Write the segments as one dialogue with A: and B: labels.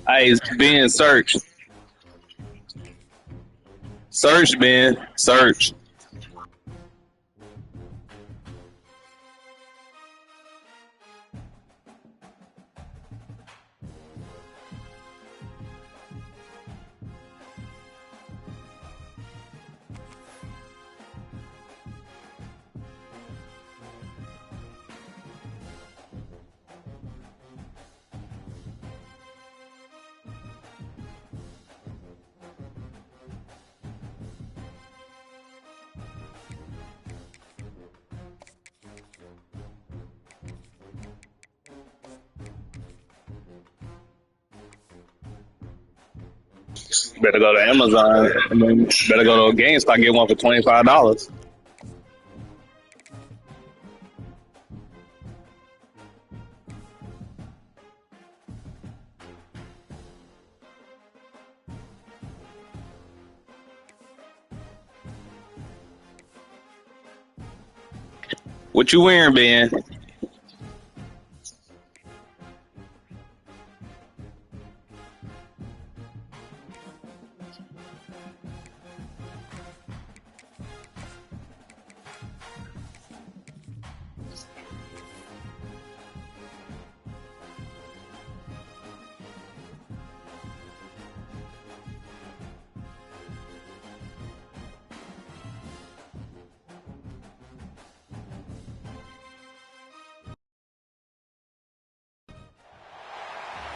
A: Hey, it's being searched. Search, Ben. Search. Better go to Amazon. I mean, better go to a GameStop, get one for $25. What you wearing, Ben?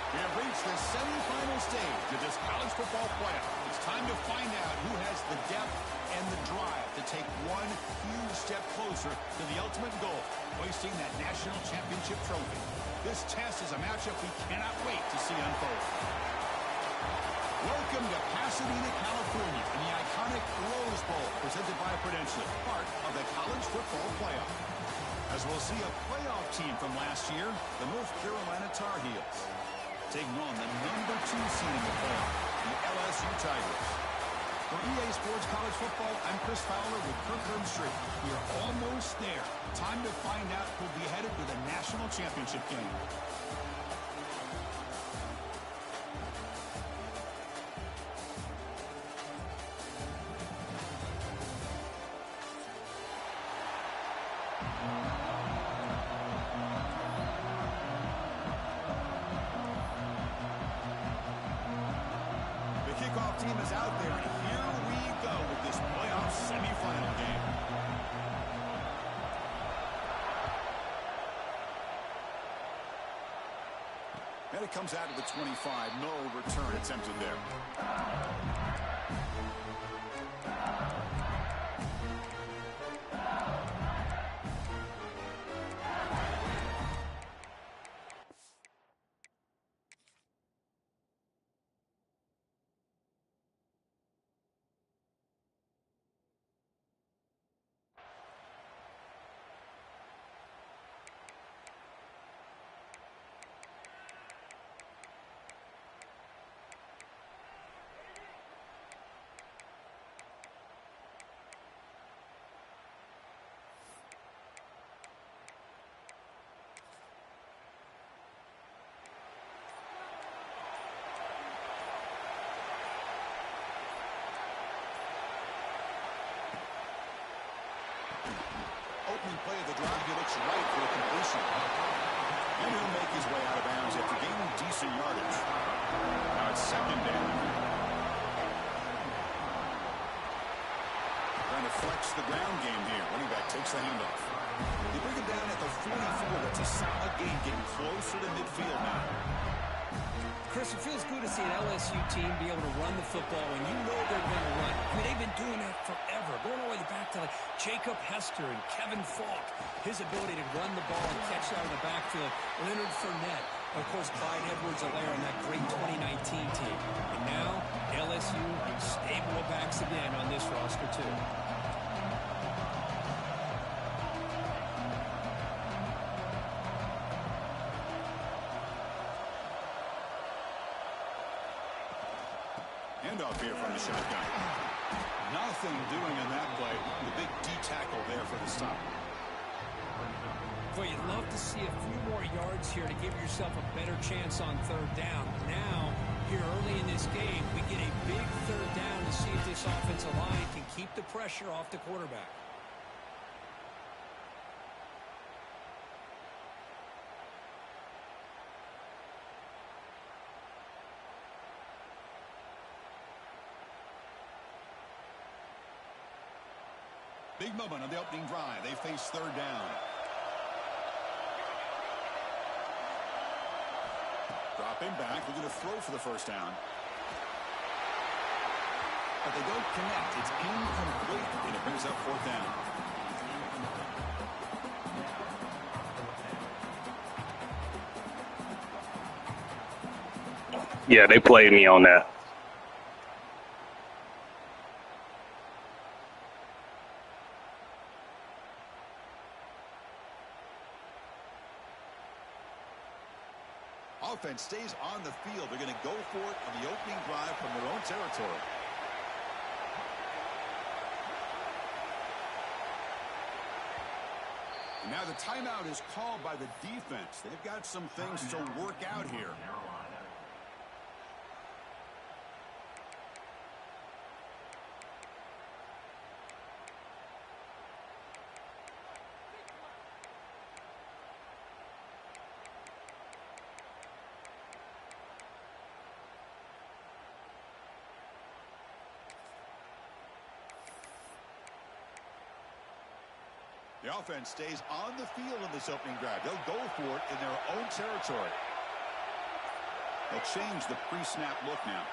B: We have reached the semifinal stage of this college football playoff. It's time to find out who has the depth and the drive to take one huge step closer to the ultimate goal, hoisting that national championship trophy. This test is a matchup we cannot wait to see unfold. Welcome to Pasadena, California, in the iconic Rose Bowl, presented by Prudential, part of the college football playoff. As we'll see a playoff team from last year, the North Carolina Tar Heels, taking on the #2 seed in the playoff, the LSU Tigers. For EA Sports College Football, I'm Chris Fowler with Kirk Street. We are almost there. Time to find out who'll be headed to the national championship game. Kickoff team is out there, and here we go with this playoff semifinal game. And it comes out of the 25. No return attempted there. Opening play of the drive, he looks right for a completion. And he'll make his way out of bounds after gaining decent yardage. Now it's second down. Trying to flex the ground game here. Running back takes the handoff. They bring it down at the 44. That's a solid gain, getting closer to midfield now.
C: Chris, it feels good to see an LSU team be able to run the football when you know they're going to run. I mean, they've been doing that forever, going all the way back to like Jacob Hester and Kevin Falk. His ability to run the ball and catch out of the backfield. Leonard Fournette. Of course, Clyde Edwards-Helaire on that great 2019 team. And now, LSU stable of backs again on this roster, too.
B: Handoff here from the shotgun. Nothing doing in that play. The big D tackle there for the stop.
C: Well, you'd love to see a few more yards here to give yourself a better chance on third down. Now, Here early in this game, we get a big third down to see if this offensive line can keep the pressure off the quarterback.
B: Big moment on the opening drive. They face third down. Dropping back. We're going to throw for the first down. But they don't connect. It's incomplete. And it brings up fourth down.
A: Yeah, they played me on that.
B: Offense stays on the field. They're going to go for it on the opening drive from their own territory. And now the timeout is called by the defense. They've got some things to work out here. The offense stays on the field in this opening drive. They'll go for it in their own territory. They'll change the pre-snap look now.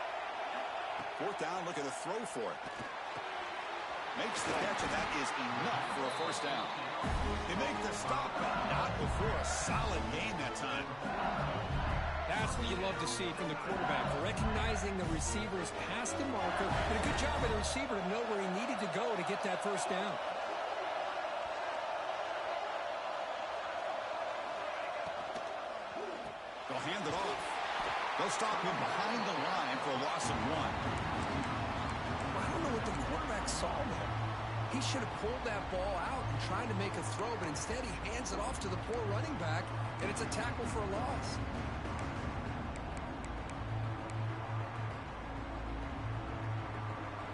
B: Fourth down, looking to throw for it. Makes the catch, and that is enough for a first down. They make the stop, but not before a solid gain that time.
C: That's what you love to see from the quarterback. Recognizing the receiver's past the marker. Did a good job of the receiver to know where he needed to go to get that first down.
B: They'll hand it off. They'll stop him behind the line for a loss of 1.
C: I don't know what the quarterback saw there. He should have pulled that ball out and tried to make a throw, but instead he hands it off to the poor running back, and it's a tackle for a loss.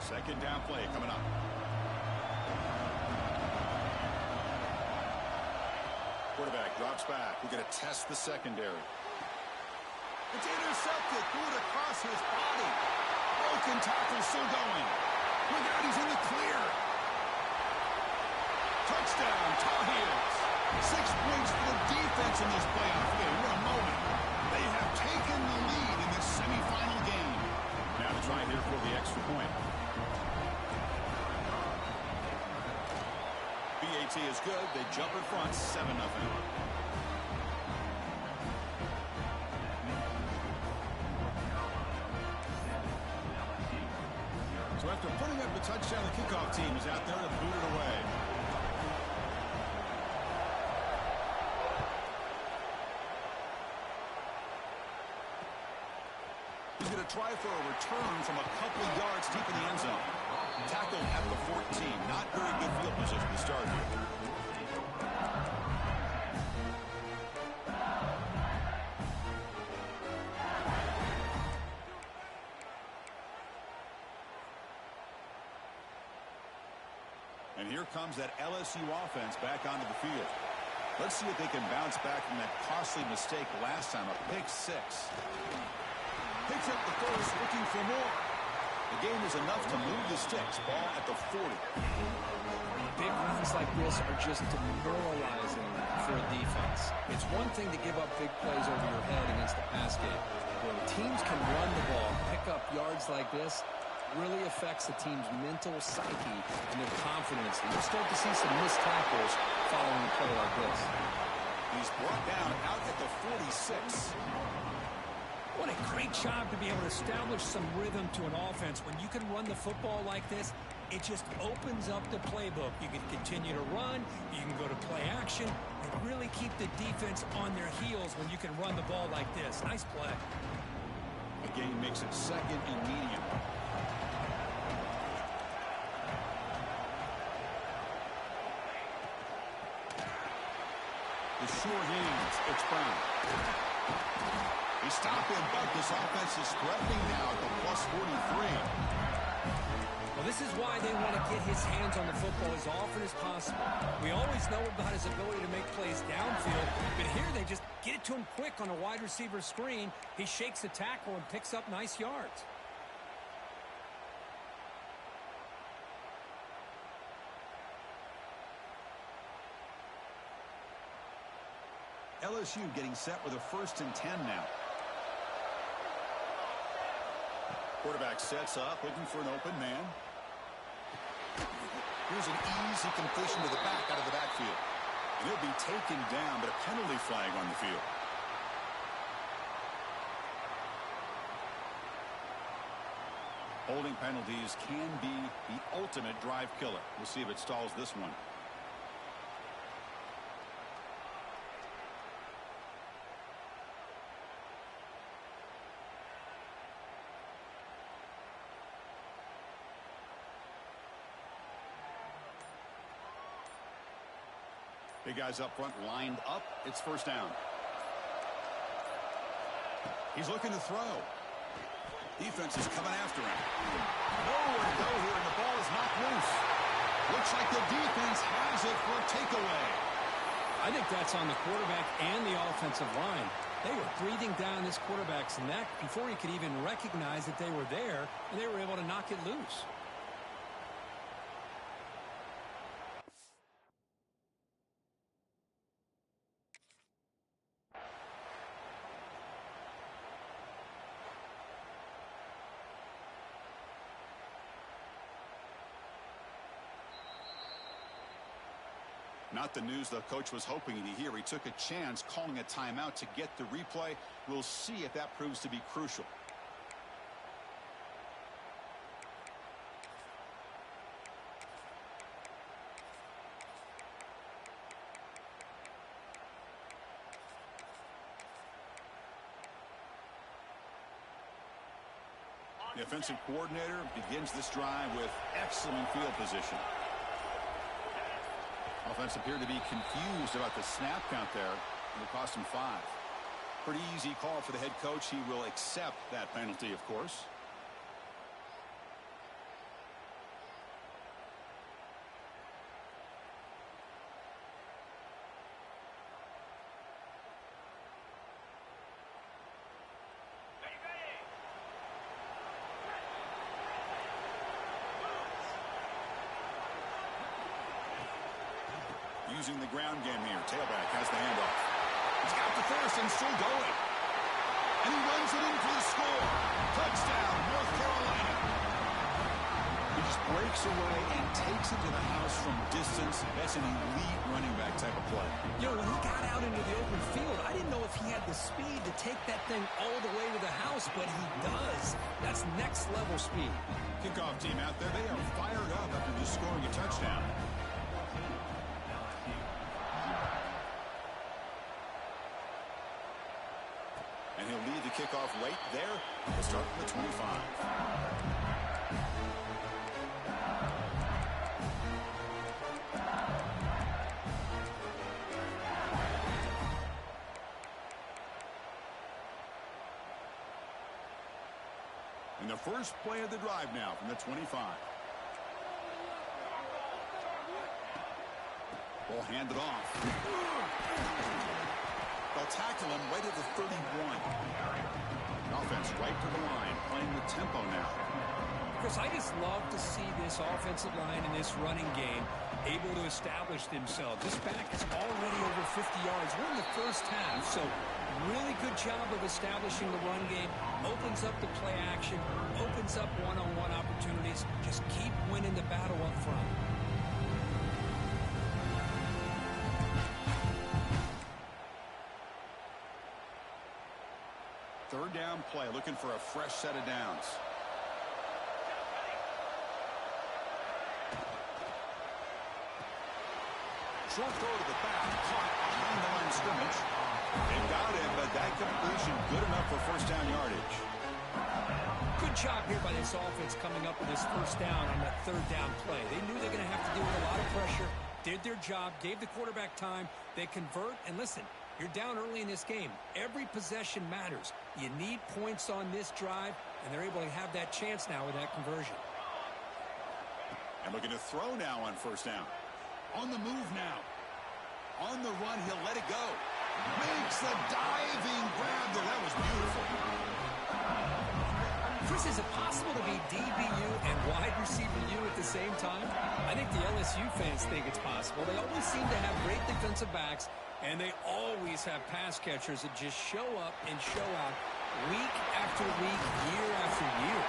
B: Second down play coming up. Quarterback drops back. We're going to test the secondary. It's intercepted. Threw it across his body. Broken tackle still going. Look out, he's in the clear. Touchdown, Tar Heels. 6 points for the defense in this playoff game. What a moment. They have taken the lead in this semifinal game. Now to try here for the extra point. BAT is good. They jump in front, 7-0. So after putting up a touchdown, the kickoff team is out there to boot it away. He's going to try for a return from a couple of yards deep in the end zone. Tackled at the 14. Not very good field position to start here. And here comes that LSU offense back onto the field. Let's see if they can bounce back from that costly mistake last time, a pick 6. Picks up the first, looking for more. The game is enough to move the sticks. Ball at the 40.
C: Big runs like this are just demoralizing for a defense. It's one thing to give up big plays over your head against the pass game. When teams can run the ball, pick up yards like this, really affects the team's mental psyche and their confidence. And you'll start to see some missed tackles following a play like this.
B: He's brought down out at the 46.
C: What a great job to be able to establish some rhythm to an offense. When you can run the football like this, it just opens up the playbook. You can continue to run, you can go to play action, and really keep the defense on their heels when you can run the ball like this. Nice play.
B: The game makes it second and medium. The short hands, it's Brown. He stopped him, but this offense is threatening now at the plus 43.
C: Well, this is why they want to get his hands on the football as often as possible. We always know about his ability to make plays downfield, but here they just get it to him quick on a wide receiver screen. He shakes the tackle and picks up nice yards.
B: LSU getting set with a 1st and 10 now. Quarterback sets up, looking for an open man. Here's an easy completion to the back out of the backfield. And he'll be taken down, but a penalty flag on the field. Holding penalties can be the ultimate drive killer. We'll see if it stalls this one. Big guys up front lined up. It's 1st down. He's looking to throw. Defense is coming after him. Nowhere to go here, and the ball is knocked loose. Looks like the defense has it for a takeaway.
C: I think that's on the quarterback and the offensive line. They were breathing down this quarterback's neck before he could even recognize that they were there, and they were able to knock it loose.
B: Not the news the coach was hoping to hear. He took a chance calling a timeout to get the replay. We'll see if that proves to be crucial. The offensive coordinator begins this drive with excellent field position. Offense appeared to be confused about the snap count there. It cost him 5. Pretty easy call for the head coach. He will accept that penalty, of course. Using the ground game here. Tailback has the handoff. He's got the first and still going. And he runs it in for the score. Touchdown, North Carolina. He just breaks away and takes it to the house from distance. That's an elite running back type of play.
C: You know, when he got out into the open field, I didn't know if he had the speed to take that thing all the way to the house, but he does. That's next level speed.
B: Kickoff team out there. They are fired up after just scoring a touchdown. And he'll lead the kickoff late there. We'll start from the 25. And the first play of the drive now from the 25. Ball handed off. They'll tackle him right at the 31. The offense right to the line, playing the tempo now.
C: Chris, I just love to see this offensive line in this running game able to establish themselves. This back is already over 50 yards. We're in the first half, so really good job of establishing the run game. Opens up the play action, opens up one-on-one opportunities. Just keep winning the battle up front.
B: Third down play, looking for a fresh set of downs. Short throw to the back, caught behind the line of scrimmage. They got him, but that completion good enough for first down yardage.
C: Good job here by this offense coming up with this first down on that third down play. They knew they were going to have to deal with a lot of pressure, did their job, gave the quarterback time. They convert, and listen, You're down early in this game. Every possession matters. You need points on this drive, and they're able to have that chance now with that conversion.
B: And looking to throw now on first down. On the move now. On the run, he'll let it go. Makes a diving grab there. That was beautiful.
C: Chris, is it possible to be DBU and wide receiver U at the same time? I think the LSU fans think it's possible. They always seem to have great defensive backs, and they always have pass catchers that just show up and show out week after week, year after year.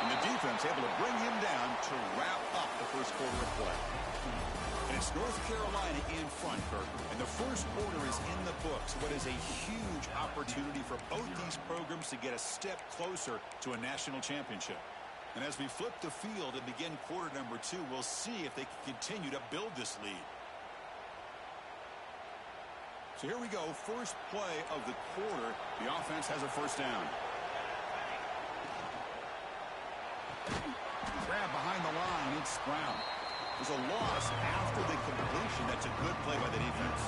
B: And the defense able to bring him down to wrap up the first quarter of play. And it's North Carolina in front, Kirk. And the first quarter is in the books. What is a huge opportunity for both these programs to get a step closer to a national championship. And as we flip the field and begin quarter number 2, we'll see if they can continue to build this lead. So here we go. First play of the quarter. The offense has a first down. Grab behind the line. It's Brown. There's a loss after the completion. That's a good play by the defense.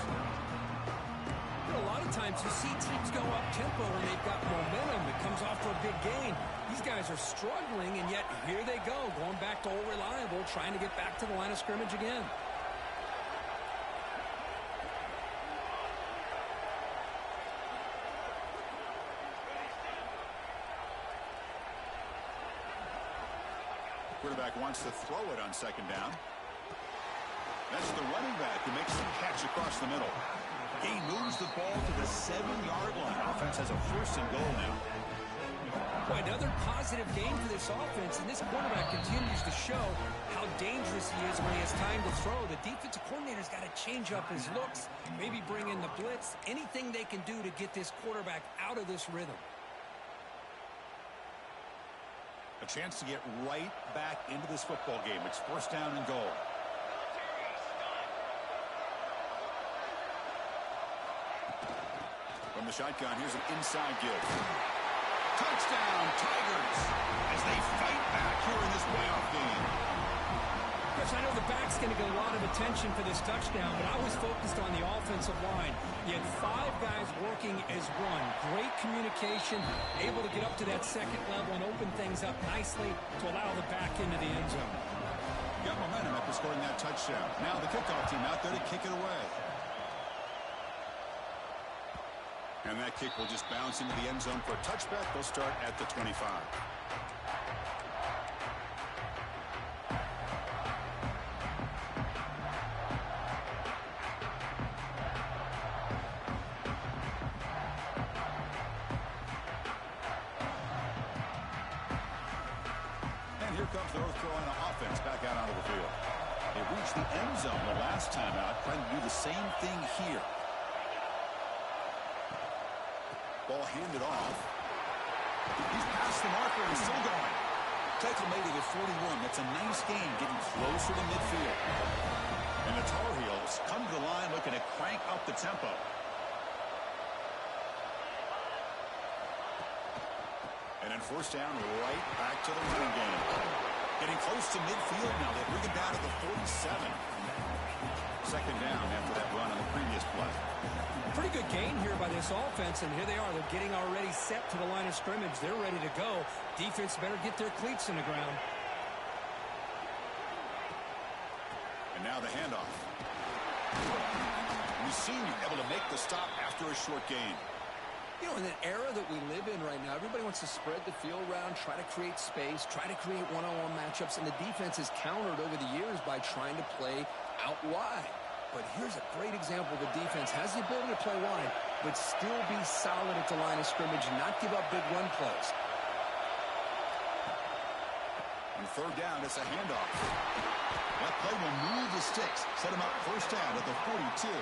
C: A lot of times you see teams go up tempo when they've got momentum. It comes off for a big gain. These guys are struggling, and yet here they go, going back to old reliable, trying to get back to the line of scrimmage again.
B: Quarterback wants to throw it on second down. That's the running back who makes the catch across the middle. He moves the ball to the 7-yard line. Offense has a first and goal now.
C: Boy, another positive game for this offense, and this quarterback continues to show how dangerous he is when he has time to throw. The defensive coordinator's got to change up his looks, maybe bring in the blitz, anything they can do to get this quarterback out of this rhythm.
B: A chance to get right back into this football game. It's first down and goal. From the shotgun, here's an inside give. Touchdown, Tigers, as they fight back here in this playoff game.
C: Chris, I know the back's going to get a lot of attention for this touchdown, but I was focused on the offensive line. You had 5 guys working as one. Great communication, able to get up to that second level and open things up nicely to allow the back into the end zone.
B: Got momentum after scoring that touchdown. Now the kickoff team out there to kick it away. And that kick will just bounce into the end zone for a touchback. They'll start at the 25. And here comes the North Carolina offense back out onto the field. They reached the end zone the last time out, trying to do the same thing here. Ball handed off. He's past the marker and still going. Tackle made it at 41. That's a nice gain, getting closer to midfield. And the Tar Heels come to the line looking to crank up the tempo. And then first down, right back to the running game. Getting close to midfield now. They bring it down to the 47. Second down after that run on the previous play.
C: Pretty good gain here by this offense, and here they are. They're getting already set to the line of scrimmage. They're ready to go. Defense better get their cleats in the ground.
B: And now the handoff. We've seen you able to make the stop after a short gain.
C: You know, in the era that we live in right now, everybody wants to spread the field around, try to create space, try to create one-on-one matchups, and the defense has countered over the years by trying to play out wide. But here's a great example. The defense has the ability to play wide, but still be solid at the line of scrimmage and not give up big run plays.
B: On third down, it's a handoff. That play will move the sticks, set him up first down at the 42.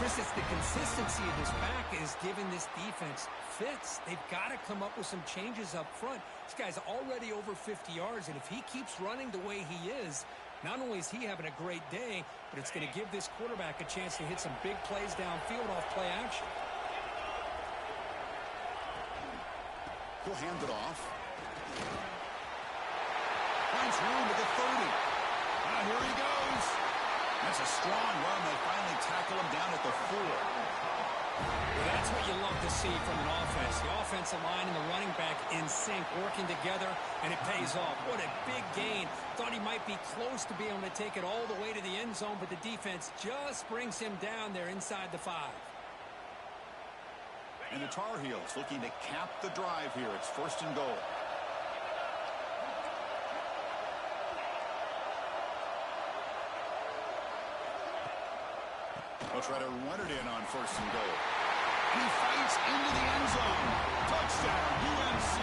C: Chris, it's the consistency of this back is giving this defense fits. They've got to come up with some changes up front. This guy's already over 50 yards, and if he keeps running the way he is, not only is he having a great day, but it's going to give this quarterback a chance to hit some big plays downfield off play action.
B: He'll hand it off. Finds room at the 30. Here he goes. That's a strong run. They finally tackle him down at the 4.
C: Well, that's what you love to see from an offense. The offensive line and the running back in sync, working together, and it pays off. What a big gain. Thought he might be close to being able to take it all the way to the end zone, but the defense just brings him down there inside the 5.
B: And the Tar Heels looking to cap the drive here. It's 1st and goal. They'll try to run it in on 1st and goal. And he fights into the end zone. Touchdown, UNC.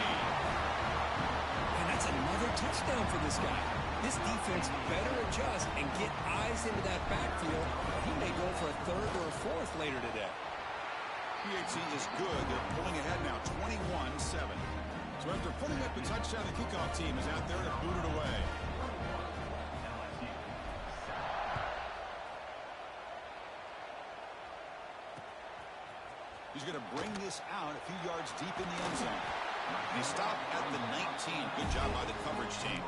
C: And that's another touchdown for this guy. This defense better adjust and get eyes into that backfield. He may go for a 3rd or a 4th later today.
B: PAT is good. They're pulling ahead now, 21-7. So after putting up the touchdown, the kickoff team is out there to boot it away. He's going to bring this out a few yards deep in the end zone. And he stopped at the 19. Good job by the coverage team.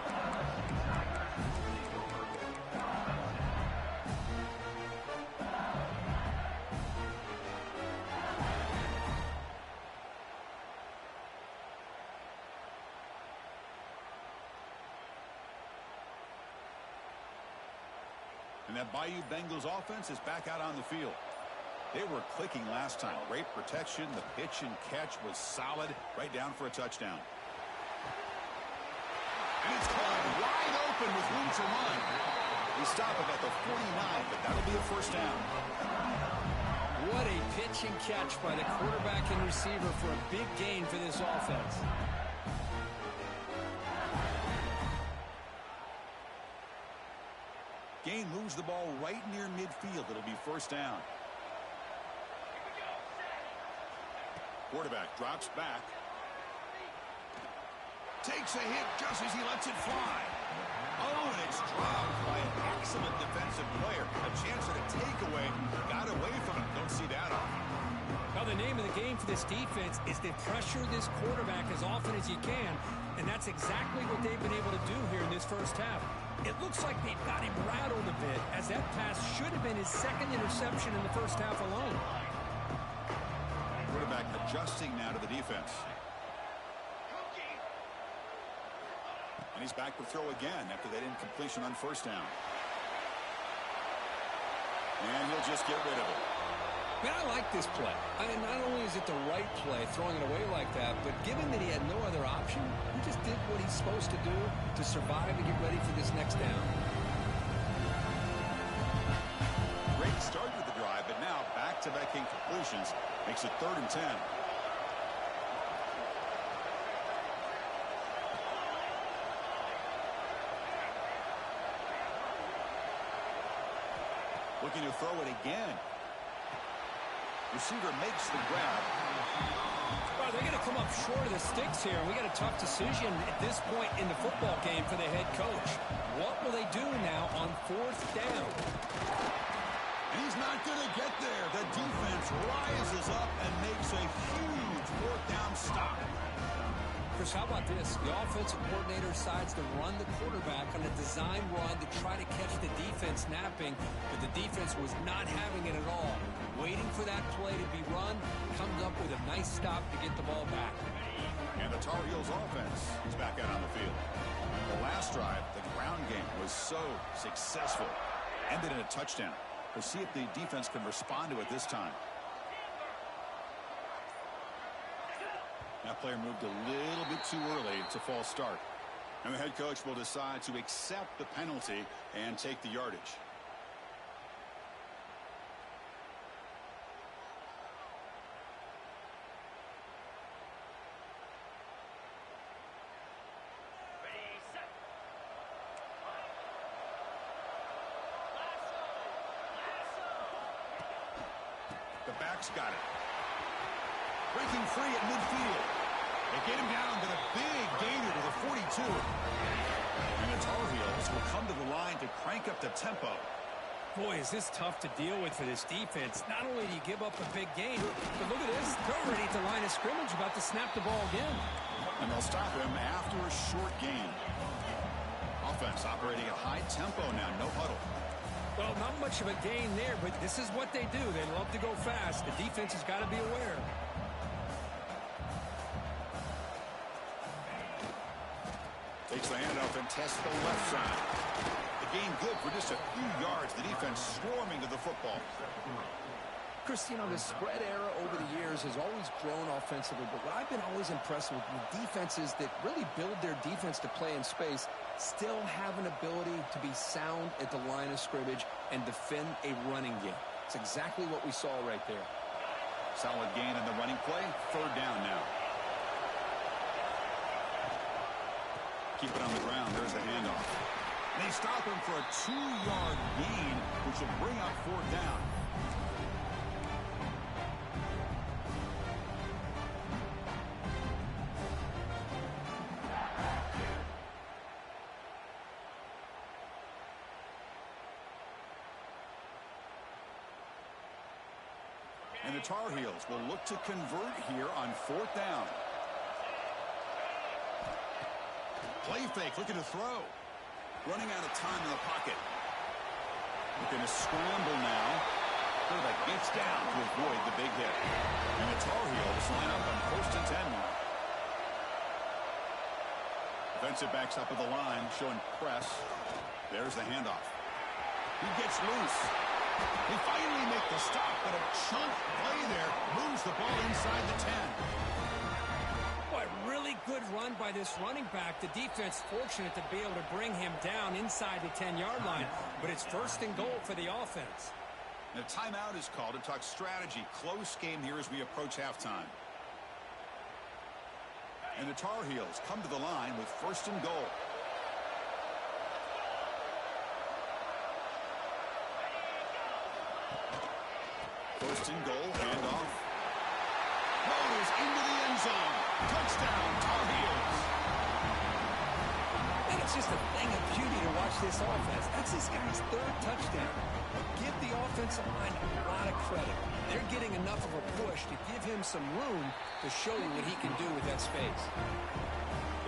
B: And that Bayou Bengals offense is back out on the field. They were clicking last time. Great protection. The pitch and catch was solid. Right down for a touchdown. And it's caught wide open with room to run. They stop him at the 49, but that'll be a 1st down.
C: What a pitch and catch by the quarterback and receiver for a big gain for this offense.
B: Gain moves the ball right near midfield. It'll be 1st down. Quarterback drops back. Takes a hit just as he lets it fly. Oh, and it's dropped by an excellent defensive player. A chance at a takeaway. Got away from it. Don't see that often.
C: Now, the name of the game for this defense is to pressure this quarterback as often as you can, and that's exactly what they've been able to do here in this 1st half. It looks like they've got him rattled a bit, as that pass should have been his 2nd interception in the 1st half alone.
B: Quarterback adjusting now to the defense. And he's back to throw again after that incompletion on 1st down. And he'll just get rid of it.
C: Man, I like this play. Not only is it the right play, throwing it away like that, but given that he had no other option, he just did what he's supposed to do to survive and get ready for this next down.
B: Great start with the drive, but now back-to-back incompletions makes it 3rd and 10. Looking to throw it again. Receiver makes the grab.
C: Well, they're going to come up short of the sticks here. We got a tough decision at this point in the football game for the head coach. What will they do now on 4th down?
B: He's not going to get there. The defense rises up and makes a huge 4th down stop.
C: Chris, how about this? The offensive coordinator decides to run the quarterback on a design run to try to catch the defense napping, but the defense was not having it at all. Waiting for that play to be run, comes up with a nice stop to get the ball back.
B: And the Tar Heels offense is back out on the field. The last drive, the ground game was so successful. Ended in a touchdown. We'll see if the defense can respond to it this time. That player moved a little bit too early. It's a false start. And the head coach will decide to accept the penalty and take the yardage. The back's got it. Breaking free at midfield. They get him down, but a big gainer to the 42. And the Tar Heels will come to the line to crank up the tempo.
C: Boy, is this tough to deal with for this defense. Not only do you give up a big gain, but look at this. They're already at the line of scrimmage, about to snap the ball again.
B: And they'll stop him after a short gain. Offense operating at high tempo now, no huddle.
C: Well, not much of a gain there, but this is what they do. They love to go fast. The defense has got to be aware.
B: Takes the handoff and tests the left side. The gain good for just a few yards. The defense swarming to the football.
C: Chris, you know, the spread era over the years has always grown offensively, but what I've been always impressed with defenses that really build their defense to play in space still have an ability to be sound at the line of scrimmage and defend a running game. It's exactly what we saw right there.
B: Solid gain in the running play. Third down now. Keep it on the ground. There's the handoff. They stop him for a 2-yard gain, which will bring up fourth down. And the Tar Heels will look to convert here on fourth down. Play fake, looking to throw. Running out of time in the pocket. Looking to scramble now. Quarterback gets down to avoid the big hit. And the Tar Heels line up on first and 10 now. Defensive backs up at the line, showing press. There's the handoff. He gets loose. They finally make the stop, but a chunk play there moves the ball inside the 10.
C: What really good run by this running back. The defense fortunate to be able to bring him down inside the 10-yard line, but it's first and goal for the offense.
B: And a timeout is called to talk strategy. Close game here as we approach halftime. And the Tar Heels come to the line with first and goal. First and goal, handoff. Rolls into the end zone. Touchdown, Tar Heels.
C: And it's just a thing of beauty to watch this offense. That's this guy's third touchdown. Give the offensive line a lot of credit. They're getting enough of a push to give him some room to show you what he can do with that space.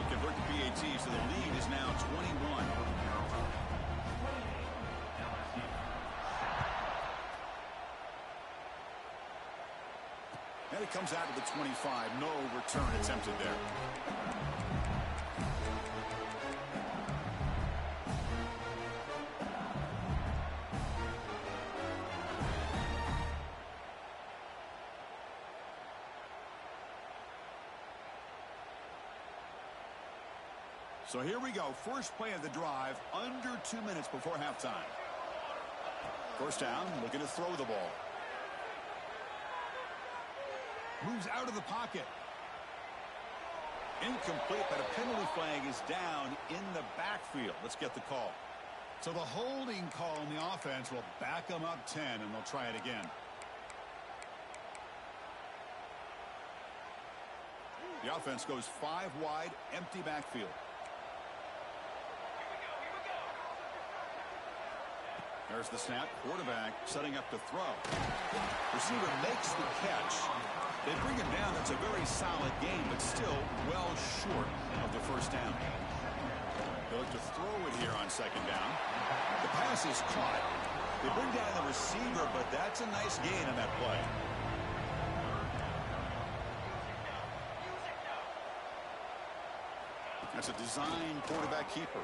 B: They convert the PAT, so the lead is now 21. And it comes out to the 25. No return attempted there. So here we go. First play of the drive, under 2 minutes before halftime. First down, looking to throw the ball. Moves out of the pocket. Incomplete, but a penalty flag is down in the backfield. Let's get the call. So the holding call on the offense will back them up 10, and they'll try it again. The offense goes 5 wide, empty backfield. There's the snap. Quarterback setting up to throw. Receiver makes the catch. They bring him down. That's a very solid game, but still well short of the first down. They look to throw it here on second down. The pass is caught. They bring down the receiver, but that's a nice gain on that play. That's a design quarterback keeper.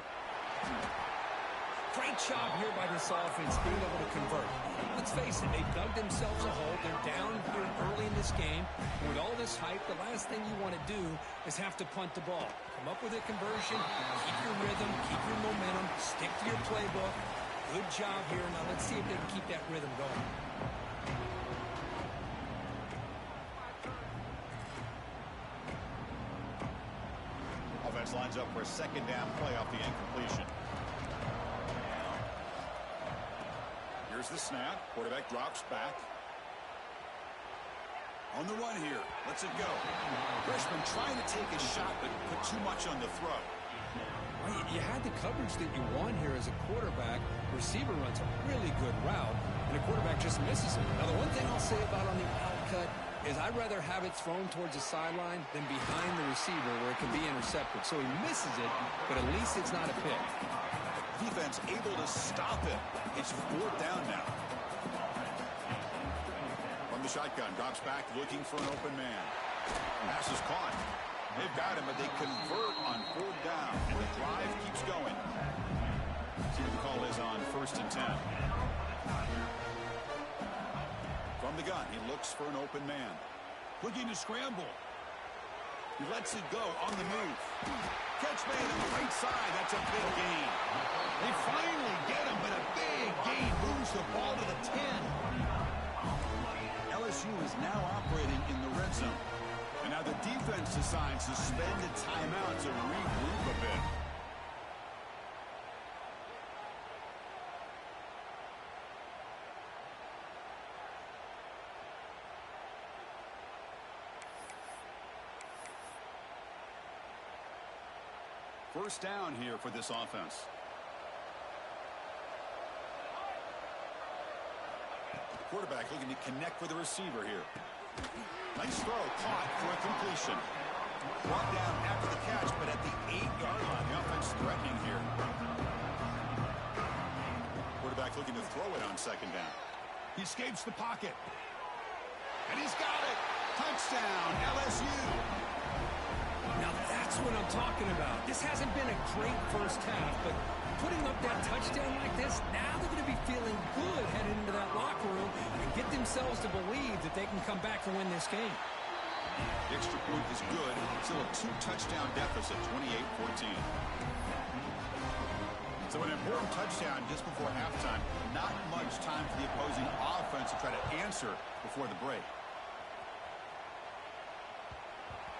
C: Great job here by this offense being able to convert. Let's face it, they've dug themselves a hole. They're down here early in this game. With all this hype, the last thing you want to do is have to punt the ball. Come up with a conversion, keep your rhythm, keep your momentum, stick to your playbook. Good job here. Now let's see if they can keep that rhythm going.
B: Offense lines up for a second down play off the incompletion. Here's the snap. Quarterback drops back. On the run here. Lets it go. Freshman trying to take a shot, but put too much on the throw.
C: Well, you had the coverage that you want here as a quarterback. Receiver runs a really good route, and the quarterback just misses him. Now, the one thing I'll say about on the out cut is I'd rather have it thrown towards the sideline than behind the receiver where it can be intercepted. So he misses it, but at least it's not a pick.
B: Defense able to stop it. It's 4th down now. From the shotgun, drops back looking for an open man. Pass is caught. They've got him, but they convert on 4th down, and the drive keeps going. See what the call is on 1st and 10. From the gun, he looks for an open man. Looking to scramble. He lets it go on the move. Catch made on the right side. That's a big gain. They finally get him, but a big gain moves the ball to the 10. LSU is now operating in the red zone. And now the defense decides to spend a timeout to regroup a bit. First down here for this offense. Quarterback looking to connect with the receiver here. Nice throw, caught for a completion. Brought down after the catch, but at the 8-yard line. The offense threatening here. Quarterback looking to throw it on 2nd down. He escapes the pocket. And he's got it. Touchdown, LSU.
C: Now that's what I'm talking about. This hasn't been a great first half, but putting up that touchdown like this, now they're going to be feeling good heading into that locker room and get themselves to believe that they can come back and win this game.
B: The extra point is good. Still a 2-touchdown deficit, 28-14. So an important touchdown just before halftime. Not much time for the opposing offense to try to answer before the break.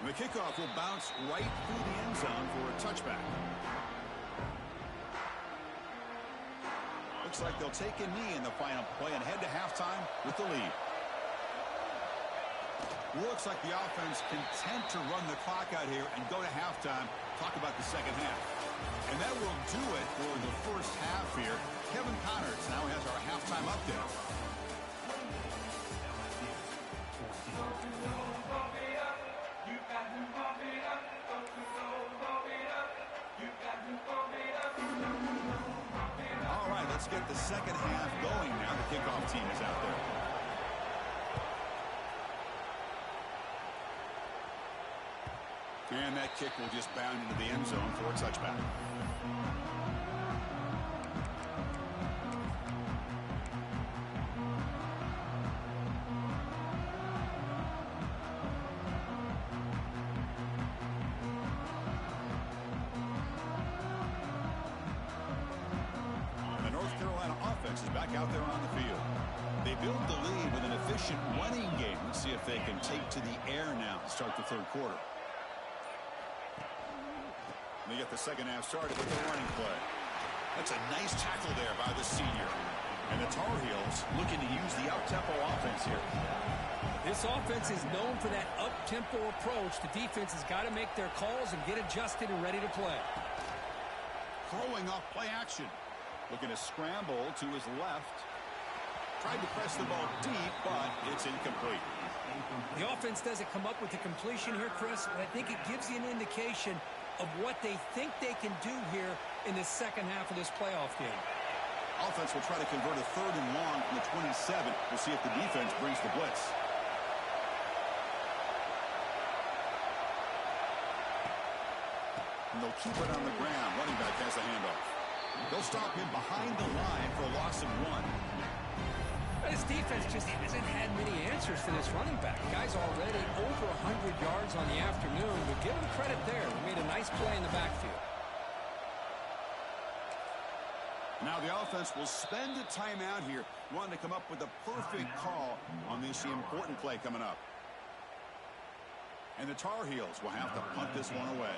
B: And the kickoff will bounce right through the end zone for a touchback. Looks like they'll take a knee in the final play and head to halftime with the lead. Looks like the offense content to run the clock out here and go to halftime. Talk about the second half. And that will do it for the first half here. Kevin Connors now has our halftime update. All right, let's get the second half going now. The kickoff team is out there. And that kick will just bound into the end zone for a touchback. The North Carolina offense is back out there on the field. They build the lead with an efficient running game. Let's see if they can take to the air now to start the third quarter. They get the second half started with the running play. That's a nice tackle there by the senior. And the Tar Heels looking to use the up-tempo offense here.
C: This offense is known for that up-tempo approach. The defense has got to make their calls and get adjusted and ready to play.
B: Throwing off play action. Looking to scramble to his left. Tried to press the ball deep, but it's incomplete.
C: The offense doesn't come up with the completion here, Chris, but I think it gives you an indication of what they think they can do here in the second half of this playoff game.
B: Offense will try to convert a 3rd and long from the 27. We'll see if the defense brings the blitz. And they'll keep it on the ground. Running back has the handoff. They'll stop him behind the line for a loss of 1.
C: This defense just hasn't had many answers to this running back. Guy's already over 100 yards on the afternoon, but give him credit there. He made a nice play in the backfield.
B: Now the offense will spend a timeout here, wanting to come up with a perfect call on this important play coming up. And the Tar Heels will have to punt this one away.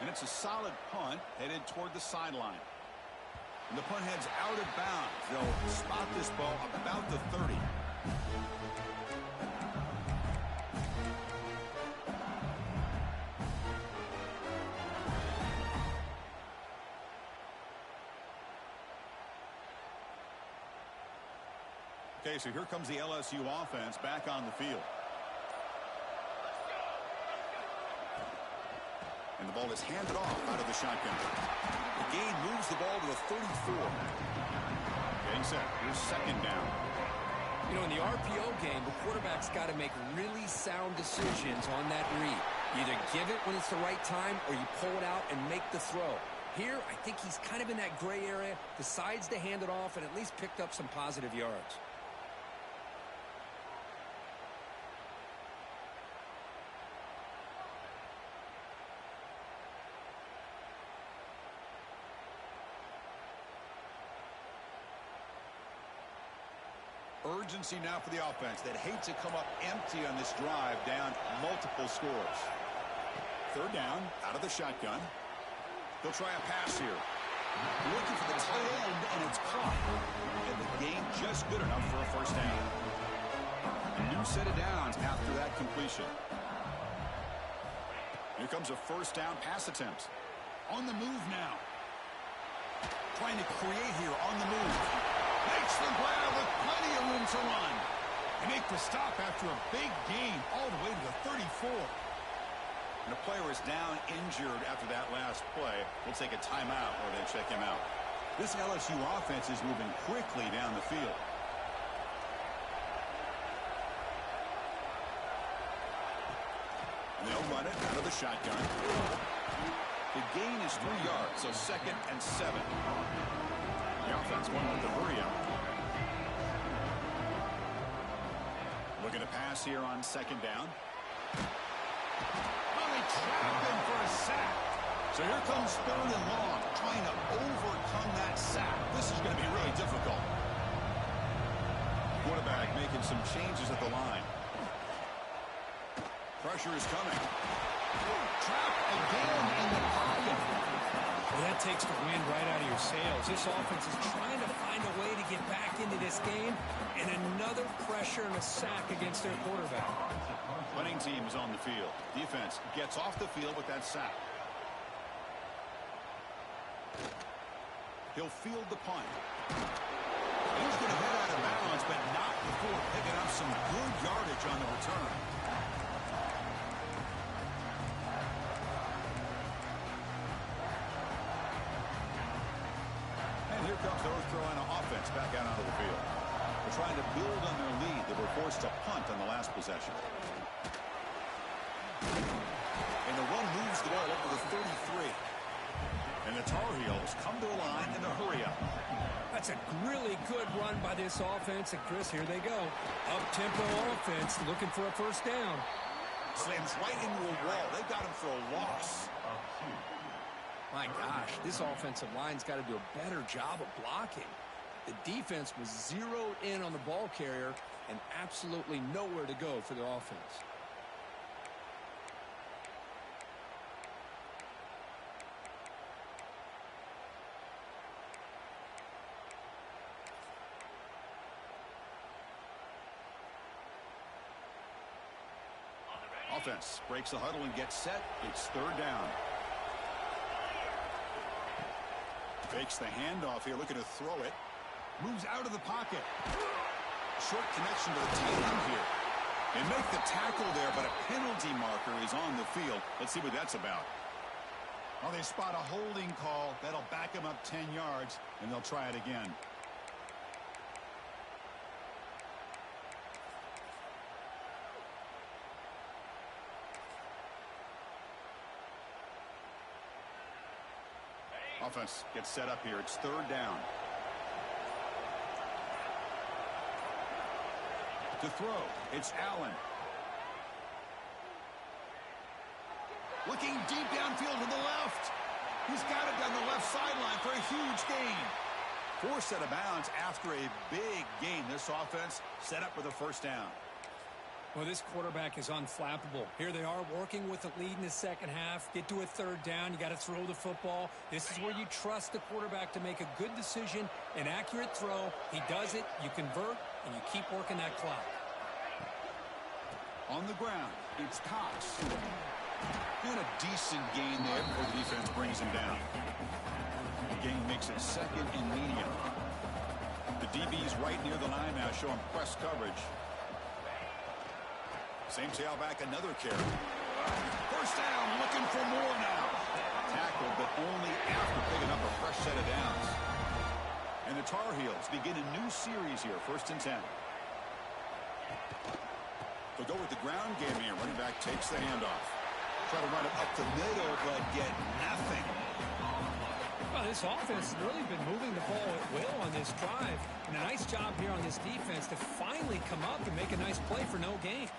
B: And it's a solid punt headed toward the sideline. And the punt heads out of bounds. They'll spot this ball about the 30. Okay, so here comes the LSU offense back on the field. And the ball is handed off out of the shotgun. The gain moves the ball to the 34. Getting set. Here's second down.
C: You know, in the RPO game, the quarterback's got to make really sound decisions on that read. You either give it when it's the right time or you pull it out and make the throw. Here, I think he's kind of in that gray area, decides to hand it off and at least picked up some positive yards.
B: Urgency now for the offense that hates to come up empty on this drive, down multiple scores. Third down, out of the shotgun. They'll try a pass here. Looking for the tight end, and it's caught. And the gain just good enough for a first down. A new set of downs after that completion. Here comes a first down pass attempt. On the move now. Trying to create here on the move. Makes the grab with plenty of room to run. They make the stop after a big gain all the way to the 34. And the player is down injured after that last play. We'll take a timeout or they check him out. This LSU offense is moving quickly down the field. And they'll run it out of the shotgun. The gain is 3 yards, so 2nd and 7. The offense wanted with the hurry up. Looking to pass here on 2nd down. Trap him for a sack. So here comes 3rd and long, trying to overcome that sack. This is going to be really difficult. Quarterback making some changes at the line. Pressure is coming. Trap again in the pocket.
C: Well, that takes the wind right out of your sails. This offense is trying to find a way to get back into this game, and another pressure and a sack against their quarterback.
B: Punting team is on the field. Defense gets off the field with that sack. He'll field the punt. He's going to head out of bounds, but not before picking up some good yardage on the return. And here comes the North Carolina offense back out onto the field. They're trying to build on their lead. They were forced to punt on the last possession. And the run moves the ball over the 33. And the Tar Heels come to a line in a hurry-up.
C: That's a really good run by this offense. And, Chris, here they go. Up-tempo offense looking for a first down.
B: Slams right into a wall. They got him for a loss.
C: My gosh, this offensive line's got to do a better job of blocking. The defense was zeroed in on the ball carrier and absolutely nowhere to go for the offense.
B: Offense breaks the huddle and gets set. It's 3rd down. Fakes the handoff here, looking to throw it. Moves out of the pocket. Short connection to the tight end here. They make the tackle there, but a penalty marker is on the field. Let's see what that's about. Well, they spot a holding call. That'll back them up 10 yards, and they'll try it again. Offense gets set up here. It's 3rd down. To throw, it's Allen. Looking deep downfield to the left. He's got it down the left sideline for a huge gain. Forced out of bounds after a big gain. This offense set up with a first down.
C: Well, this quarterback is unflappable. Here they are working with the lead in the second half. Get to a 3rd down. You got to throw the football. This is where you trust the quarterback to make a good decision, an accurate throw. He does it, you convert, and you keep working that clock.
B: On the ground, it's Cox. And a decent gain there before the defense brings him down. The gain makes it 2nd and medium. The DB's right near the line now, showing press coverage. Same tailback, another carry. First down, looking for more now. Tackled, but only after picking up a fresh set of downs. And the Tar Heels begin a new series here, 1st and 10. They'll go with the ground game here. Running back takes the handoff. Try to run it up the middle, but get nothing.
C: Well, this offense has really been moving the ball at will on this drive. And a nice job here on this defense to finally come up and make a nice play for no gain.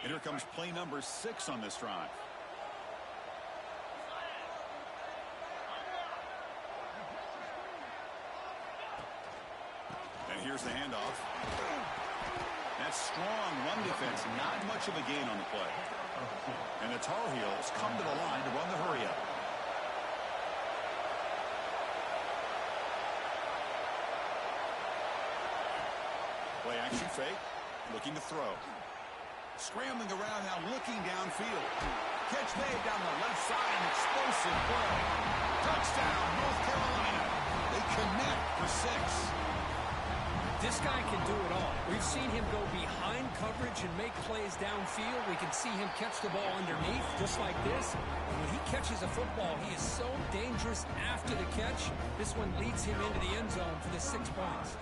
B: And here comes play number 6 on this drive. And here's the handoff. That's strong run defense. Not much of a gain on the play. And the Tar Heels come to the line to run the hurry up. Play action fake. Looking to throw. Scrambling around now, looking downfield. Catch made down the left side. An explosive play. Touchdown, North Carolina. They connect for 6.
C: This guy can do it all. We've seen him go behind coverage and make plays downfield. We can see him catch the ball underneath, just like this. And when he catches a football, he is so dangerous after the catch. This one leads him into the end zone for the 6 points.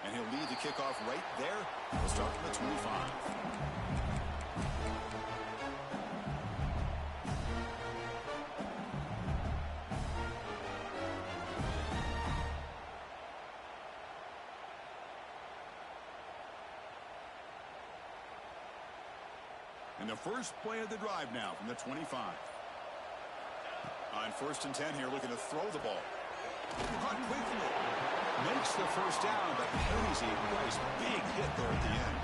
B: And he'll lead the kickoff right there. We'll start from the 25. And the first play of the drive now from the 25. On 1st and 10 here, looking to throw the ball. Caught quickly. Makes the first down, but pays a nice big hit there at the end.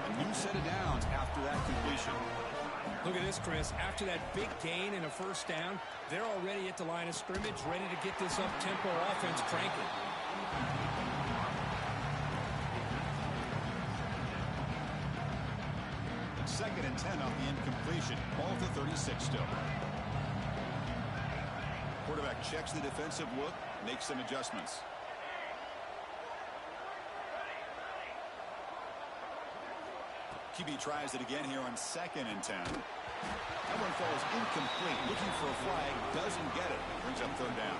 B: A new set of downs after that completion.
C: Look at this, Chris. After that big gain and a first down, they're already at the line of scrimmage, ready to get this up-tempo offense cranking.
B: Second and 10 off the incompletion. Ball to 36 still. Quarterback checks the defensive look, makes some adjustments. QB tries it again here on 2nd and 10. That one falls incomplete. Looking for a flag, doesn't get it. Brings up 3rd down.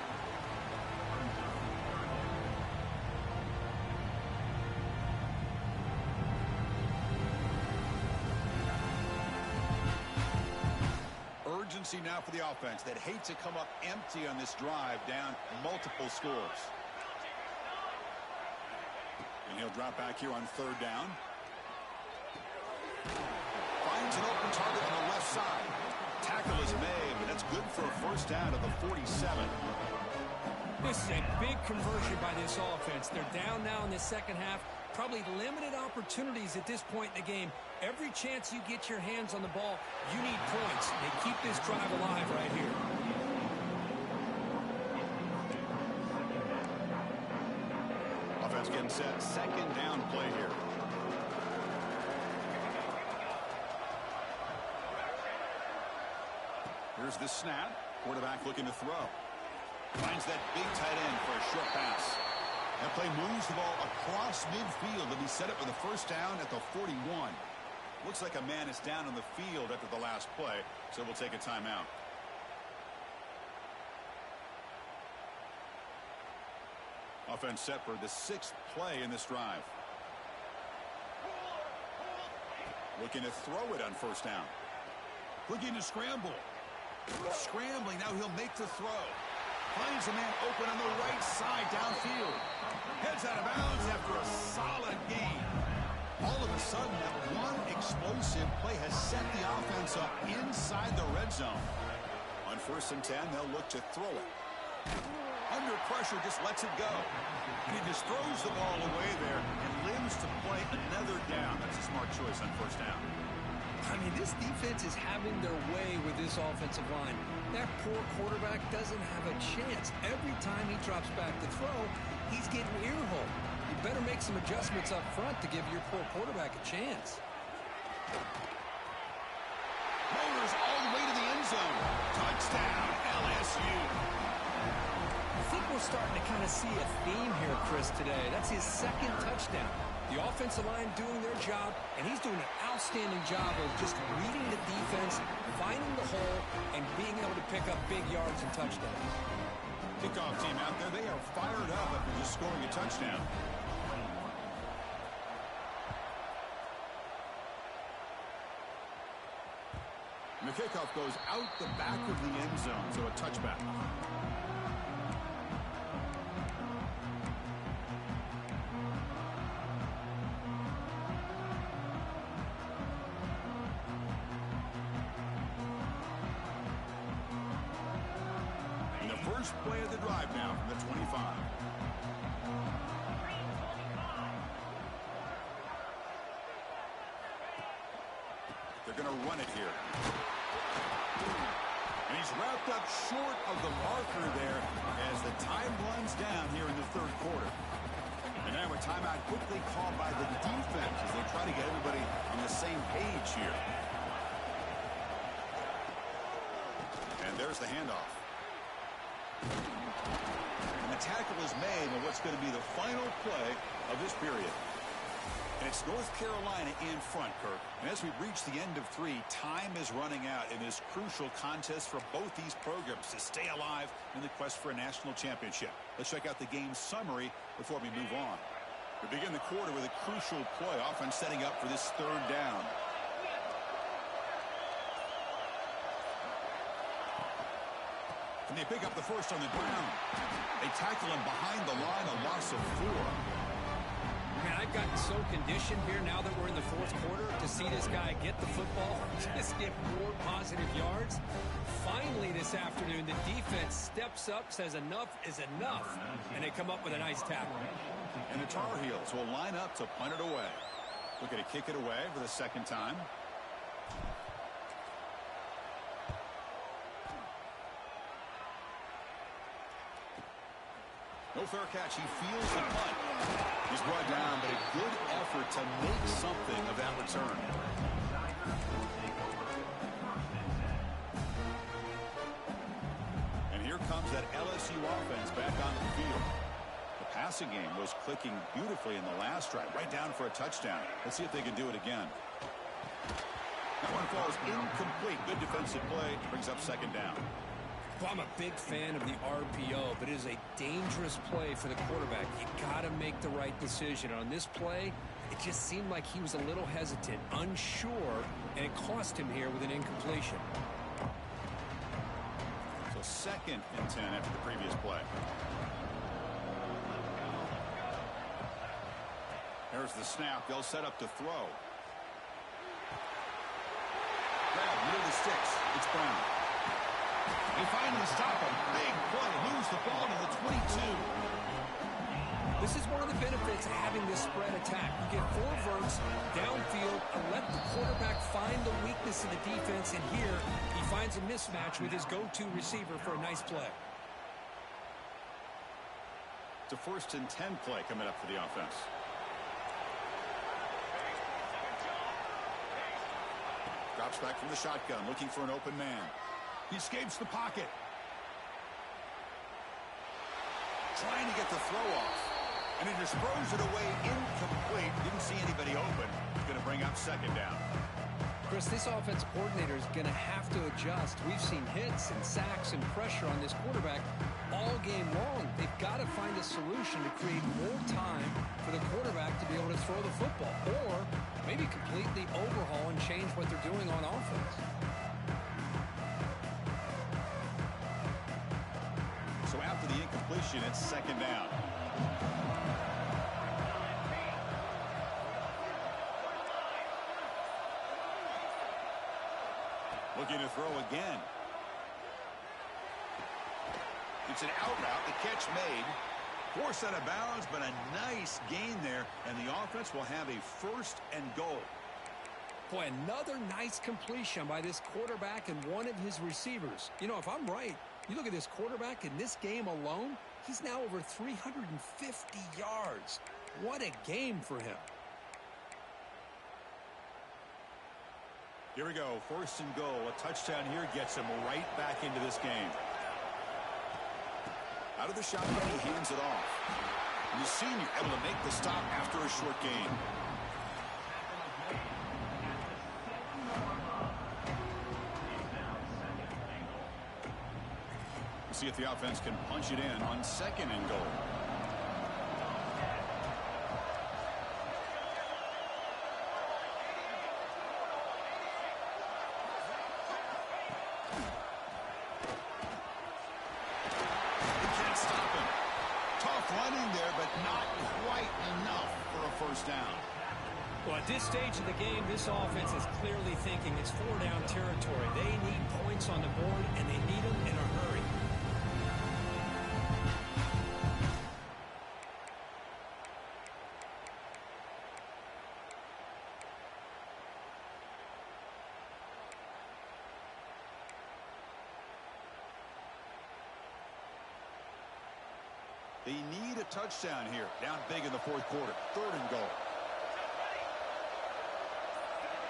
B: Urgency now for the offense that hate to come up empty on this drive, down multiple scores. And he'll drop back here on 3rd down. Finds an open target on the left side. Tackle is made, but that's good for a first down at the 47.
C: This is a big conversion by this offense. They're down now in the second half. Probably limited opportunities at this point in the game. Every chance you get your hands on the ball, you need points. They keep this drive alive right here.
B: Offense getting set. 2nd down play here. Here's the snap. Quarterback looking to throw. Finds that big tight end for a short pass. That play moves the ball across midfield to be set up for the first down at the 41. Looks like a man is down on the field after the last play, so we'll take a timeout. Offense set for the 6th play in this drive. Looking to throw it on 1st down. Looking to scramble. Scrambling, now he'll make the throw. Finds a man open on the right side downfield. Heads out of bounds after a solid gain. All of a sudden, that one explosive play has set the offense up inside the red zone. On 1st and 10, they'll look to throw it. Under pressure, just lets it go. And he just throws the ball away there and lives to play another down. That's a smart choice on 1st down.
C: I mean, this defense is having their way with this offensive line. That poor quarterback doesn't have a chance. Every time he drops back to throw, he's getting ear-hole. You better make make some adjustments up front to give your poor quarterback a chance.
B: Motors all the way to the end zone. Touchdown, LSU.
C: I think we're starting to kind of see a theme here, Chris, today. That's his second touchdown. The offensive line doing their job, and he's doing an outstanding job of just reading the defense, finding the hole, and being able to pick up big yards and touchdowns.
B: Kickoff team out there, they are fired up after just scoring a touchdown. And the kickoff goes out the back of the end zone, so a touchback. And the first play of the drive now from the 25. They're going to run it here. And he's wrapped up short of the marker there as the time runs down here in the third quarter. And now a timeout quickly called by the defense as they try to get everybody on the same page here. And there's the handoff. And the tackle is made on what's going to be the final play of this period. And it's North Carolina in front, Kirk. And as we reach the end of 3, time is running out in this crucial contest for both these programs to stay alive in the quest for a national championship. Let's check out the game summary before we move on. We begin the quarter with a crucial play, offense setting up for this third down. And they pick up the first on the ground. They tackle him behind the line, a loss of 4.
C: Man, I've gotten so conditioned here now that we're in the fourth quarter to see this guy get the football, just get more positive yards. Finally this afternoon, the defense steps up, says enough is enough, and they come up with a nice tackle.
B: And the Tar Heels will line up to punt it away. Looking to kick it away for the second time. No fair catch. He feels the punt. He's brought down, but a good effort to make something of that return. And here comes that LSU offense back on the field. The passing game was clicking beautifully in the last drive, right down for a touchdown. Let's see if they can do it again. That one falls incomplete. Good defensive play. Brings up second down.
C: Well, I'm a big fan of the RPO, but it is a dangerous play for the quarterback. You got to make the right decision. On this play, it just seemed like he was a little hesitant, unsure, and it cost him here with an incompletion.
B: So 2nd and 10 after the previous play. There's the snap. They'll set up to throw. Grab near the sticks. It's Brown. They finally stop him. Big play. Moves the ball to the 22.
C: This is one of the benefits of having this spread attack. You get 4 verts downfield and let the quarterback find the weakness of the defense. And here he finds a mismatch with his go-to receiver for a nice play.
B: It's a 1st and 10 play coming up for the offense. Drops back from the shotgun, looking for an open man. He escapes the pocket. Trying to get the throw off. And he just throws it away incomplete. Didn't see anybody open. He's going to bring up second down.
C: Chris, this offensive coordinator is going to have to adjust. We've seen hits and sacks and pressure on this quarterback all game long. They've got to find a solution to create more time for the quarterback to be able to throw the football. Or maybe completely overhaul and change what they're doing on offense.
B: So after the incompletion, it's second down. Looking to throw again. It's an out route. The catch made. Forced out of bounds, but a nice gain there. And the offense will have a 1st and goal.
C: Boy, another nice completion by this quarterback and one of his receivers. You know, if I'm right, you look at this quarterback in this game alone, he's now over 350 yards. What a game for him.
B: Here we go, 1st and goal. A touchdown here gets him right back into this game. Out of the shotgun, he hands it off. And the senior able to make the stop after a short gain. We'll see if the offense can punch it in on 2nd and goal.
C: Well, at this stage of the game, this offense is clearly thinking it's 4-down territory. They need points on the board, and they need them in a hurry.
B: They need a touchdown here. Down big in the 4th quarter. 3rd and goal.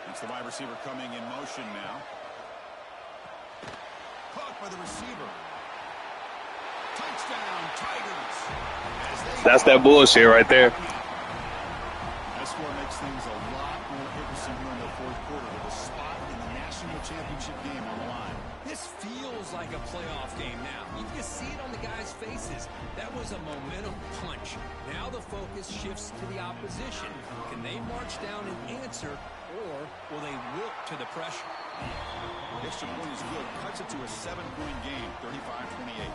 B: It's the wide receiver coming in motion now. Caught by the receiver. Touchdown, Tigers.
A: That's that bullshit right there.
B: That score makes things a lot more interesting in the 4th quarter with a spot in the national championship game on the line.
C: This feels like a playoff game now. You can see it on the guys' faces. That was a momentum punch. Now the focus shifts to the opposition. Can they march down and answer, or will they wilt to the pressure?
B: The extra point is good. Cuts it to a 7-point game, 35-28.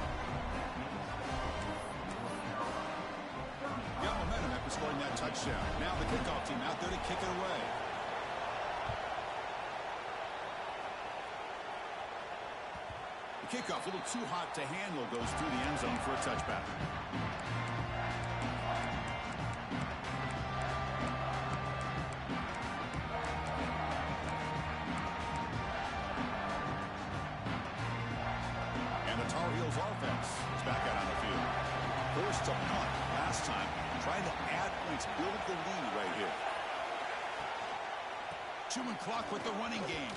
B: Got momentum after scoring that touchdown. Now the kickoff team out there to kick it away. The kickoff, a little too hot to handle, goes through the end zone for a touchback. And the Tar Heels offense is back out on the field. Forced to punt last time, trying to add points, build the lead right here. Chewing clock with the running game.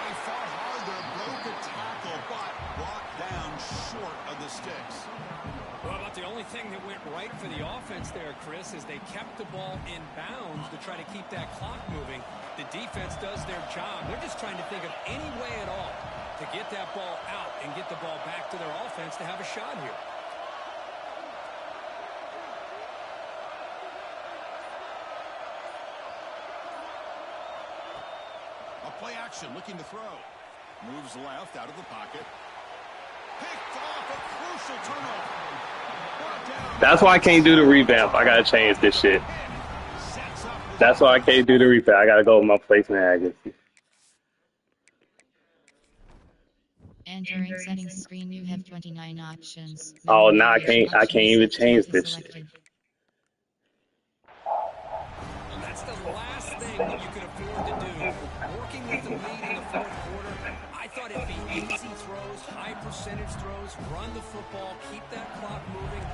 B: He fought hard there, broke a tackle, but brought down short of the sticks.
C: Well, about the only thing that went right for the offense there, Chris, is they kept the ball in bounds to try to keep that clock moving. The defense does their job. They're just trying to think of any way at all to get that ball out and get the ball back to their offense to have a shot here.
B: Play action, looking to throw. Moves left, out of the pocket. Picked off, a crucial turnover.
A: That's why I can't do the revamp. I gotta change this shit. That's why I can't do the revamp. I gotta go with my placement accuracy.
D: Entering settings screen, you have 29 options.
A: Oh, now I can't even change this shit.
C: That's the last thing that you could afford to do. Working with the lead in the 4th quarter, I thought it'd be easy throws, high percentage throws, run the football, keep that clock moving.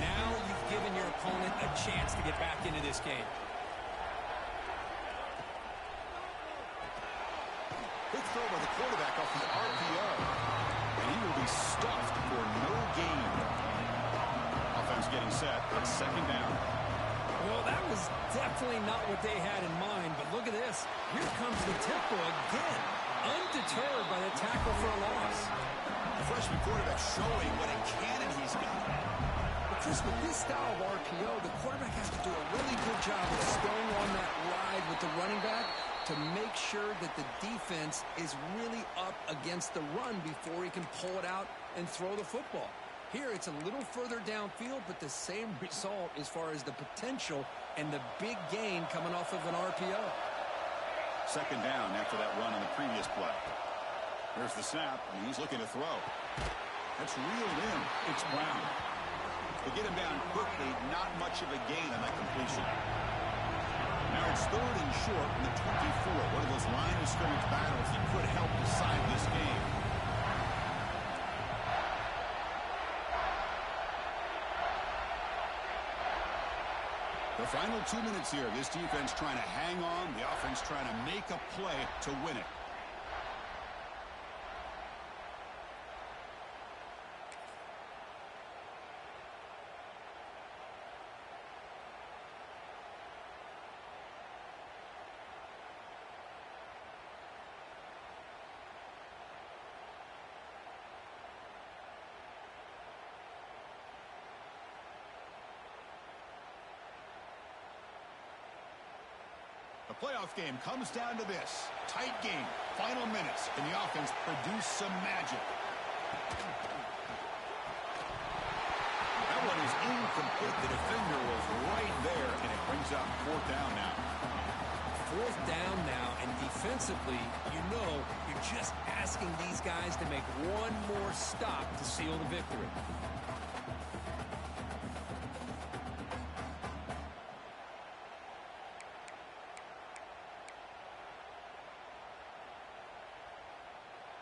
C: Now you've given your opponent a chance to get back into this game.
B: Quick throw by the quarterback off the RPO. And he will be stuffed for no gain. Offense getting set. It's 2nd down.
C: Well, that was definitely not what they had in mind, but look at this. Here comes the tempo again, undeterred by the tackle for a loss.
B: The freshman quarterback showing what a cannon he's got.
C: But Chris, with this style of RPO, the quarterback has to do a really good job of staying on that ride with the running back to make sure that the defense is really up against the run before he can pull it out and throw the football. Here, it's a little further downfield, but the same result as far as the potential and the big gain coming off of an RPO.
B: 2nd down after that run on the previous play. There's the snap, and he's looking to throw. That's reeled in. It's Brown. They get him down quickly, not much of a gain on that completion. Now it's 3rd and short in the 24. One of those line of scrimmage battles that could help decide this game. The final 2 minutes here. This defense trying to hang on. The offense trying to make a play to win it. The playoff game comes down to this. Tight game. Final minutes. Can the offense produce some magic? That one is incomplete. The defender was right there, and it brings up 4th down now.
C: 4th down now, and defensively, you're just asking these guys to make one more stop to seal the victory.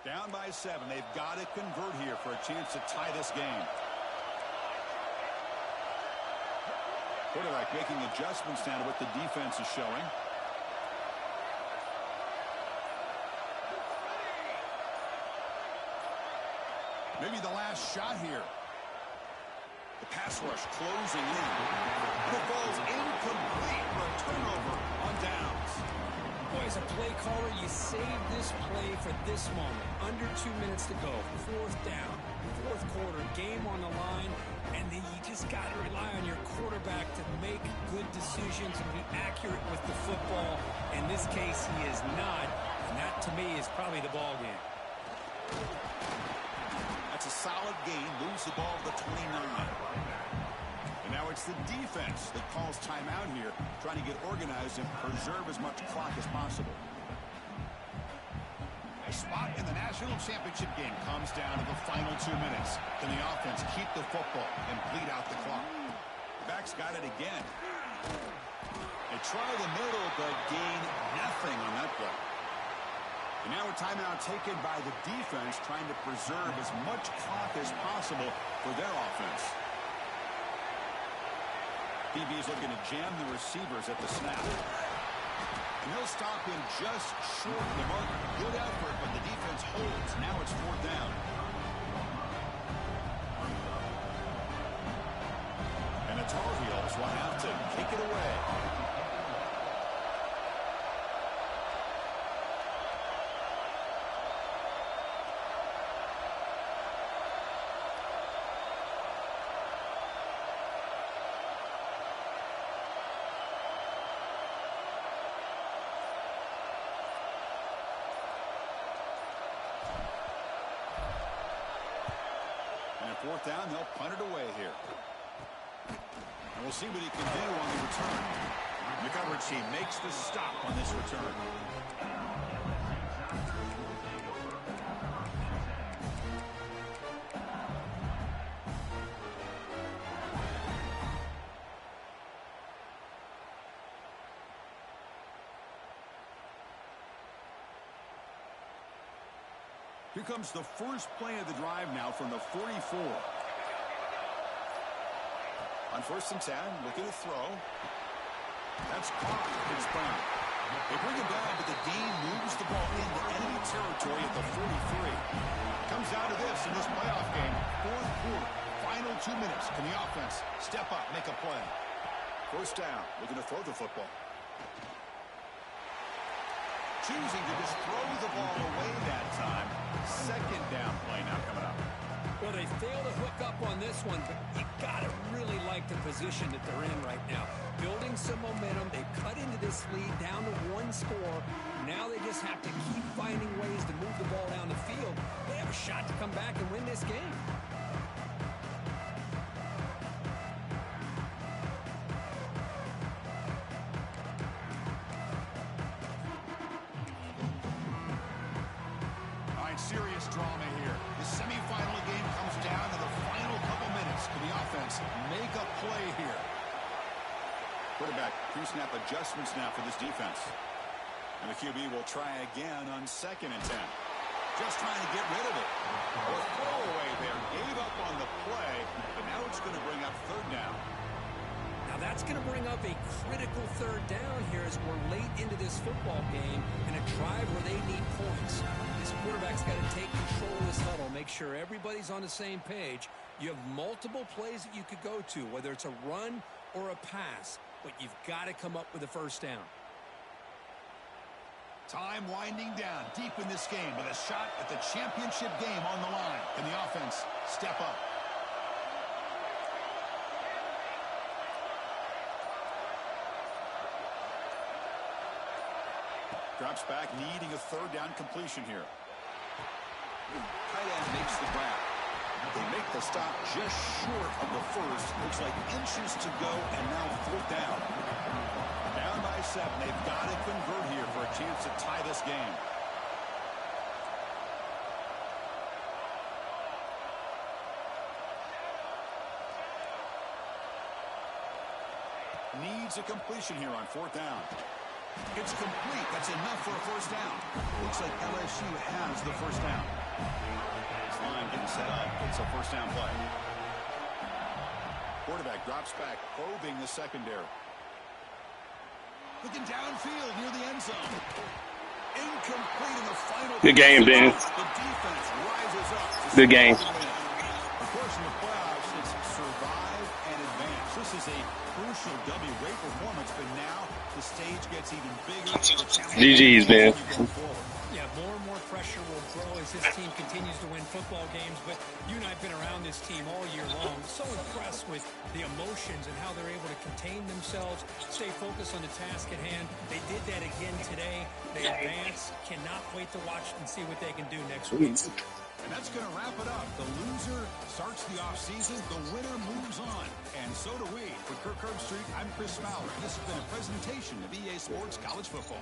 B: Down by 7. They've got to convert here for a chance to tie this game. Quarterback making adjustments now to what the defense is showing. Maybe the last shot here. The pass rush closing in. And it falls incomplete for a turnover on downs.
C: Boy, as a play caller, you save this play for this moment. Under 2 minutes to go. 4th down. 4th quarter. Game on the line. And then you just got to rely on your quarterback to make good decisions and be accurate with the football. In this case, he is not. And that, to me, is probably the ball game.
B: That's a solid gain. Moves the ball to the 29. And now it's the defense that calls timeout here, trying to get organized and preserve as much clock as possible. A spot in the national championship game comes down to the final 2 minutes. Can the offense keep the football and bleed out the clock? Back's got it again. They try the middle, but gain nothing on that play. And now a timeout taken by the defense, trying to preserve as much clock as possible for their offense. DB's looking to jam the receivers at the snap. And they'll stop him just short of the mark. Good effort, but the defense holds. Now it's 4th down. And the Tar Heels will have to kick it away. And at 4th down, they'll punt it away here. And we'll see what he can do on the return. The coverage team makes the stop on this return. Here comes the first play of the drive now from the 44. On 1st and 10, looking to throw. That's caught. It's Brown. They bring him down, but the Dean moves the ball into enemy territory at the 43. Comes down to this in this playoff game. 4th quarter, final 2 minutes. Can the offense step up, make a play? 1st down, looking to throw the football. Choosing to just throw the ball away that time. 2nd down play now coming up.
C: Well, they fail to hook up on this one, but you got to really like the position that they're in right now. Building some momentum. They cut into this lead down to 1 score. Now they just have to keep finding ways to move the ball down the field. They have a shot to come back and win this game.
B: Serious drama here. The semifinal game comes down to the final couple minutes. Can the offense make a play here? Quarterback pre-snap adjustments now for this defense. And the QB will try again on 2nd and 10. Just trying to get rid of it. A throwaway there. Gave up on the play, but now it's going to bring up 3rd down.
C: Now that's That's going to bring up a critical third down here as we're late into this football game in a drive where they need points. This quarterback's got to take control of this huddle, make sure everybody's on the same page. You have multiple plays that you could go to, whether it's a run or a pass, but you've got to come up with a first down.
B: Time winding down deep in this game with a shot at the championship game on the line. Can the offense step up? Drops back, needing a third down completion here. Tight end makes the grab. They make the stop just short of the first. Looks like inches to go, and now fourth down. Down by 7. They've got to convert here for a chance to tie this game. Needs a completion here on fourth down. It's complete. That's enough for a first down. Looks like LSU has the first down. This line getting set up. It's a first down play. Quarterback drops back, probing the secondary. Looking downfield near the end zone. Incomplete in the final.
A: Good game, Ben.
B: The defense rises up.
A: Good game.
B: Of course, in the playoffs, it's survive and advance. This is a crucial W. Great performance, but now the stage gets even bigger.
A: GG's, man.
C: Yeah, more and more pressure will grow as this team continues to win football games, but you and I have been around this team all year long. So impressed with the emotions and how they're able to contain themselves, stay focused on the task at hand. They did that again today. They advance. Cannot wait to watch and see what they can do next week.
B: And that's going to wrap it up. The loser starts the offseason. The winner moves on. And so do we. For Kirk Herbstreit, I'm Chris Fowler. And this has been a presentation of EA Sports College Football.